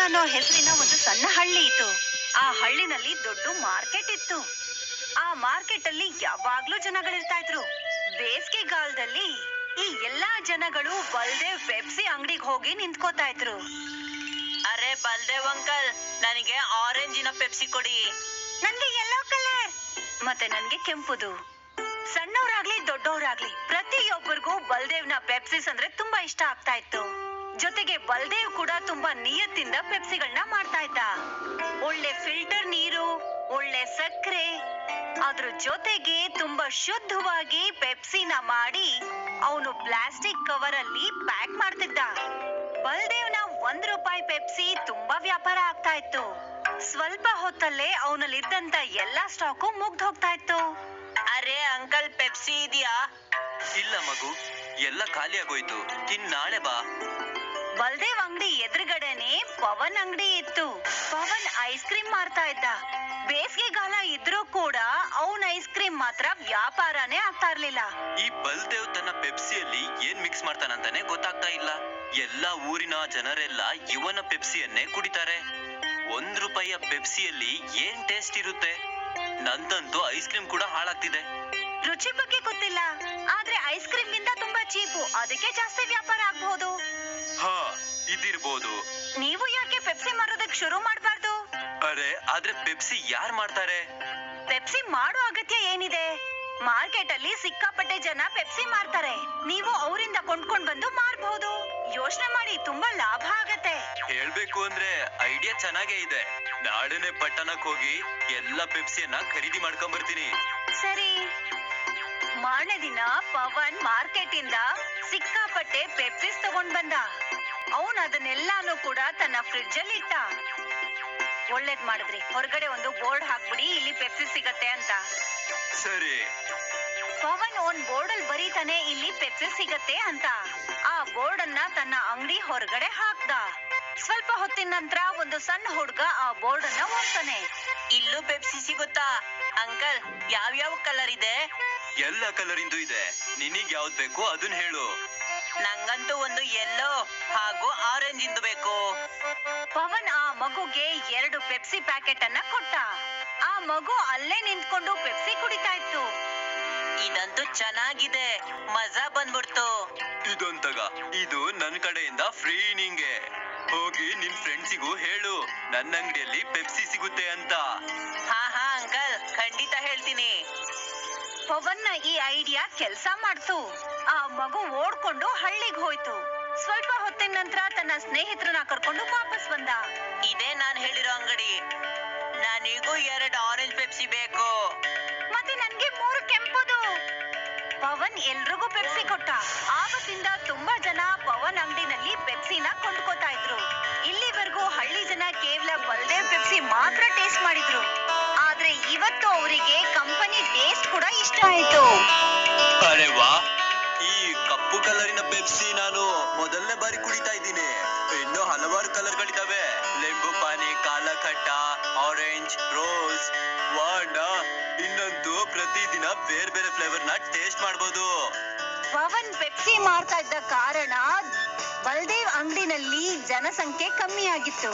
ಅನ್ನೋ ಹೆಸರಿನ ಒಂದು ಸಣ್ಣ ಹಳ್ಳಿ ಇತ್ತು. ಆ ಹಳ್ಳಿನಲ್ಲಿ ದೊಡ್ಡ ಮಾರ್ಕೆಟ್ ಇತ್ತು. ಆ ಮಾರ್ಕೆಟ್ ಅಲ್ಲಿ ಯಾವಾಗ್ಲೂ ಜನಗಳಿರ್ತಾ ಇದ್ರು. ಬೇಸಿಗೆಗಾಲದಲ್ಲಿ ಈ ಎಲ್ಲಾ ಜನಗಳು ಬಲ್ದೇವ್ ಪೆಪ್ಸಿ ಅಂಗಡಿಗೆ ಹೋಗಿ ನಿಂತ್ಕೋತಾ ಇದ್ರು. ಅರೆ ಬಲ್ದೇವ್ ಅಂಕಲ್, ನನಗೆ ಆರೆಂಜಿನ ಪೆಪ್ಸಿ ಕೊಡಿ. ನನ್ಗೆ ಯೆಲ್ಲೋ ಕಲರ್. ಮತ್ತೆ ನನ್ಗೆ ಕೆಂಪುದು. ಸಣ್ಣವರಾಗ್ಲಿ ದೊಡ್ಡವರಾಗ್ಲಿ ಪ್ರತಿಯೊಬ್ಬರಿಗೂ ಬಲ್ದೇವ್ನ ಪೆಪ್ಸಿಸ್ ಅಂದ್ರೆ ತುಂಬಾ ಇಷ್ಟ ಆಗ್ತಾ ಇತ್ತು. ಜೊತೆಗೆ ಬಲ್ದೇವ್ ಕೂಡ ತುಂಬಾ ನಿಯತ್ತಿಂದ ಪೆಪ್ಸಿಗಳನ್ನ ಮಾಡ್ತಾ ಇದ್ದ. ಒಳ್ಳೆ ಫಿಲ್ಟರ್ ನೀರು, ಒಳ್ಳೆ ಸಕ್ಕರೆ, ಅದ್ರ ಜೊತೆಗೆ ತುಂಬಾ ಶುದ್ಧವಾಗಿ ಪೆಪ್ಸಿನ ಮಾಡಿ ಅವನು ಪ್ಲಾಸ್ಟಿಕ್ ಕವರ್ ಅಲ್ಲಿ ಪ್ಯಾಕ್ ಮಾಡ್ತಿದ್ದ. ಬಲ್ದೇವ್ನ ₹1 ಪೆಪ್ಸಿ ತುಂಬಾ ವ್ಯಾಪಾರ ಆಗ್ತಾ ಇತ್ತು. ಸ್ವಲ್ಪ ಹೊತ್ತಲ್ಲೇ ಅವನಲ್ಲಿದ್ದಂತ ಎಲ್ಲಾ ಸ್ಟಾಕು ಮುಗ್ದು ಹೋಗ್ತಾ ಇತ್ತು. ಅರೆ ಅಂಕಲ್, ಪೆಪ್ಸಿ ಇದೆಯಾ? ಇಲ್ಲ ಮಗು, ಎಲ್ಲ ಖಾಲಿ ಆಗೋಯ್ತು. ಇನ್ ನಾಳೆ ಬಾ. ಬಲ್ದೇವ್ ಅಂಗಡಿ ಎದುರುಗಡೆನೆ ಪವನ್ ಅಂಗಡಿ ಇತ್ತು. ಪವನ್ ಐಸ್ ಕ್ರೀಮ್ ಮಾರ್ತಾ ಇದ್ದ. ಬೇಸಿಗೆಗಾಲ ಇದ್ರೂ ಕೂಡ ಅವನ್ ಐಸ್ ಕ್ರೀಮ್ ಮಾತ್ರ ವ್ಯಾಪಾರನೇ ಆಗ್ತಾ ಇರ್ಲಿಲ್ಲ. ಈ ಬಲ್ದೇವ್ ತನ್ನ ಪೆಪ್ಸಿಯಲ್ಲಿ ಏನ್ ಮಿಕ್ಸ್ ಮಾಡ್ತಾನಂತಾನೆ ಗೊತ್ತಾಗ್ತಾ ಇಲ್ಲ. ಎಲ್ಲಾ ಊರಿನ ಜನರೆಲ್ಲ ಇವನ ಪೆಪ್ಸಿಯನ್ನೇ ಕುಡಿತಾರೆ. ₹1 ಪೆಪ್ಸಿಯಲ್ಲಿ ಏನ್ ಟೇಸ್ಟ್ ಇರುತ್ತೆ? ನಂದಂತೂ ಐಸ್ ಕ್ರೀಮ್ ಕೂಡ ಹಾಳಾಗ್ತಿದೆ. ರುಚಿ ಬಗ್ಗೆ ಗೊತ್ತಿಲ್ಲ, ಆದ್ರೆ ಐಸ್ ಕ್ರೀಮ್ ಗಿಂತ ತುಂಬಾ ಚೀಪು, ಅದಕ್ಕೆ ಜಾಸ್ತಿ ವ್ಯಾಪಾರ ಆಗ್ಬಹುದು. ಹಾ, ಇದಿರ್ಬೋದು. ನೀವು ಯಾಕೆ ಪೆಪ್ಸಿ ಮಾರೋದಕ್ಕೆ ಶುರು ಮಾಡ್ಬಾರ್ದು? ಅರೆ, ಆದ್ರೆ ಪೆಪ್ಸಿ ಯಾರ್ ಮಾಡ್ತಾರೆ? ಪೆಪ್ಸಿ ಮಾಡೋ ಅಗತ್ಯ ಏನಿದೆ? ಮಾರ್ಕೆಟ್ ಅಲ್ಲಿ ಸಿಕ್ಕಾಪಟ್ಟೆ ಜನ ಪೆಪ್ಸಿ ಮಾರ್ತಾರೆ. ನೀವು ಅವರಿಂದ ಕೊಂಡ್ಕೊಂಡ್ ಬಂದು ಮಾರಬಹುದು. ಯೋಚನೆ ಮಾಡಿ, ತುಂಬಾ ಲಾಭ ಆಗತ್ತೆ. ಹೇಳ್ಬೇಕು ಅಂದ್ರೆ ಐಡಿಯಾ ಚೆನ್ನಾಗೇ ಇದೆ. ನಾಳೆನೆ ಪಟ್ಟಣಕ್ಕೆ ಹೋಗಿ ಎಲ್ಲ ಪೆಪ್ಸಿಯನ್ನ ಖರೀದಿ ಮಾಡ್ಕೊಂಡ್ ಬರ್ತೀನಿ. ಸರಿ. ಮಾರನೇ ದಿನ ಪವನ್ ಮಾರ್ಕೆಟ್ ಇಂದ ಸಿಕ್ಕಾಪಟ್ಟೆ ಪೆಪ್ಸಿಸ್ ತಗೊಂಡ್ ಬಂದ. ಅವನ್ ಅದನ್ನೆಲ್ಲಾನು ಕೂಡ ತನ್ನ ಫ್ರಿಡ್ಜ್ ಅಲ್ಲಿ ಇಟ್ಟ. ಒಳ್ಳೇದ್ ಮಾಡಿದ್ರಿ, ಹೊರಗಡೆ ಒಂದು ಬೋರ್ಡ್ ಹಾಕ್ಬಿಡಿ, ಇಲ್ಲಿ ಪೆಪ್ಸಿ ಸಿಗತ್ತೆ ಅಂತ. ಸರಿ. ಪವನ್ ಒಂದ್ ಬೋರ್ಡ್ ಅಲ್ಲಿ ಬರೀತಾನೆ, ಇಲ್ಲಿ ಪೆಪ್ಸಿ ಸಿಗತ್ತೆ ಅಂತ. ಆ ಬೋರ್ಡ್ ಅನ್ನ ತನ್ನ ಅಂಗಡಿ ಹೊರಗಡೆ ಹಾಕ್ದ. ಸ್ವಲ್ಪ ಹೊತ್ತಿನ ನಂತರ ಒಂದು ಸಣ್ಣ ಹುಡುಗ ಆ ಬೋರ್ಡ್ ಅನ್ನ ಓದ್ತಾನೆ. ಇಲ್ಲೂ ಪೆಪ್ಸಿ ಸಿಗುತ್ತಾ ಅಂಕಲ್? ಯಾವ್ಯಾವ ಕಲರ್ ಇದೆ? ಎಲ್ಲ ಕಲರಿಂದು ಇದೆ. ನಿನಗ್ ಯಾವ್ದು ಬೇಕು ಅದನ್ನ ಹೇಳು. ನಂಗಂತೂ ಒಂದು ಯೆಲ್ಲೋ ಹಾಗೂ ಆರೆಂಜ್ ಇಂದು ಬೇಕು. ಪವನ್ ಆ ಮಗುಗೆ 2 ಪೆಪ್ಸಿ ಪ್ಯಾಕೆಟ್ ಅನ್ನ ಕೊಟ್ಟ. ಆ ಮಗು ಅಲ್ಲೇ ನಿಂತ್ಕೊಂಡು ಪೆಪ್ಸಿ ಕುಡಿತಾ ಇತ್ತು. ಇದಂತೂ ಚೆನ್ನಾಗಿದೆ, ಮಜಾ ಬಂದ್ಬಿಡ್ತು. ಇದೊಂತಗ, ಇದು ನನ್ ಕಡೆಯಿಂದ ಫ್ರೀ. ನಿಂಗೆ ಹೋಗಿ ನಿನ್ ಫ್ರೆಂಡ್ಸಿಗೂ ಹೇಳು ನನ್ನ ಅಂಗಡಿಯಲ್ಲಿ ಪೆಪ್ಸಿ ಸಿಗುತ್ತೆ ಅಂತ. ಹಾ ಅಂಕಲ್, ಖಂಡಿತ ಹೇಳ್ತೀನಿ. ಪವನ್ನ ಈ ಐಡಿಯಾ ಕೆಲ್ಸ ಮಾಡ್ತು. ಆ ಮಗು ಓಡ್ಕೊಂಡು ಹಳ್ಳಿಗೆ ಹೋಯ್ತು. ಸ್ವಲ್ಪ ಹೊತ್ತಿನ ನಂತರ ತನ್ನ ಸ್ನೇಹಿತರನ್ನ ಕರ್ಕೊಂಡು ವಾಪಸ್ ಬಂದ. ಇದೇ ನಾನ್ ಹೇಳಿರೋ ಅಂಗಡಿ. ನನಗೂ 2 ಆರೆಂಜ್ ಪೆಪ್ಸಿ ಬೇಕು. ಮತ್ತೆ ನನ್ಗೆ 3 ಕೆಂಪುದು. ಪವನ್ ಎಲ್ರಿಗೂ ಪೆಪ್ಸಿ ಕೊಟ್ಟ. ಆವತ್ತಿಂದ ತುಂಬಾ ಜನ ಪವನ್ ಅಂಗಡಿನಲ್ಲಿ ಪೆಪ್ಸಿನ ಕೊಂಡ್ಕೋತಾ ಇದ್ರು. ಇಲ್ಲಿವರೆಗೂ ಹಳ್ಳಿ ಜನ ಕೇವಲ ಬಲ್ದೇವ್ ಪೆಪ್ಸಿ ಮಾತ್ರ ಟೇಸ್ಟ್ ಮಾಡಿದ್ರು. ಆದ್ರೆ ಇವತ್ತು ಅವರಿಗೆ ಕಂಪನಿ ಟೇಸ್ಟ್ ಕೂಡ ಇಷ್ಟ ಆಯ್ತು. ಅರೆ ವಾ, ಈ ಕಪ್ಪು ಕಲರಿನ ಪೆಪ್ಸಿ ನಾನು ಮೊದಲನೇ ಬಾರಿ ಕುಡಿತಾ ಇದ್ದೀನಿ. ಇನ್ನು ಹಲವಾರು ಕಲರ್ಗಳಿದಾವೆ. ಲೆಂಬು ಪಾನಿ, ಕಾಲಖಟ್ಟ, ಆರೆಂಜ್, ರೋಸ್, ವಾಂಡ. ಇನ್ನೊಂದು ಪ್ರತಿದಿನ ಬೇರೆ ಬೇರೆ ಫ್ಲೇವರ್ ನ ಟೇಸ್ಟ್ ಮಾಡಬಹುದು. ಪವನ್ ಪೆಪ್ಸಿ ಮಾರ್ತಾ ಇದ್ದ ಕಾರಣ ಬಲ್ದೇವ್ ಅಂಗಡಿನಲ್ಲಿ ಜನಸಂಖ್ಯೆ ಕಮ್ಮಿ ಆಗಿತ್ತು.